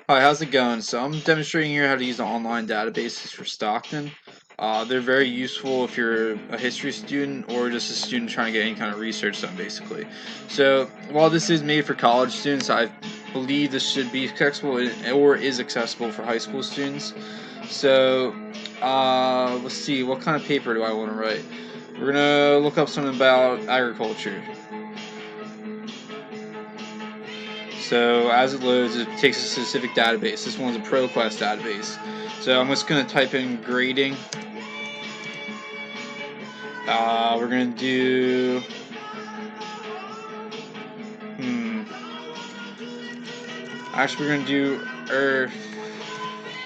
Hi, how's it going? So I'm demonstrating here how to use the online databases for Stockton. They're very useful if you're a history student or just a student trying to get any kind of research done, basically. So while this is made for college students, I believe this should be accessible or is accessible for high school students. So let's see, what kind of paper do I want to write? We're gonna look up something about agriculture. So as it loads, it takes a specific database. This one's a ProQuest database. So I'm just going to type in grading. We're going to do... Hmm. Actually, we're going to do Earth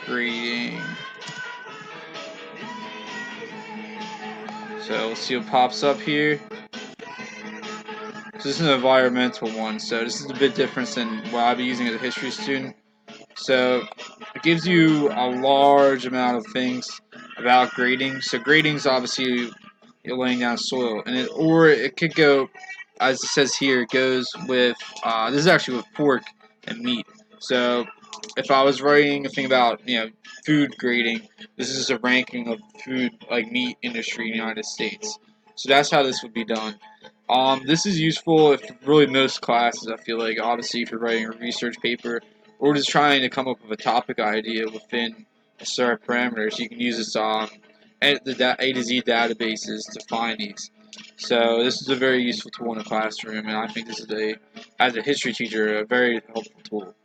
grading. So let's see what pops up here. So this is an environmental one. So this is a bit different than what I'll be using as a history student. So it gives you a large amount of things about grading. So grading is obviously you're laying down soil, and it could go, as it says here, it goes with this is actually with pork and meat. So if I was writing a thing about food grading, this is a ranking of food like meat industry in the United States. So that's how this would be done. This is useful if really most classes. I feel like obviously if you're writing a research paper or just trying to come up with a topic idea within a certain parameters, you can use this A to Z databases to find these. So this is a very useful tool in a classroom, and I think this is as a history teacher, a very helpful tool.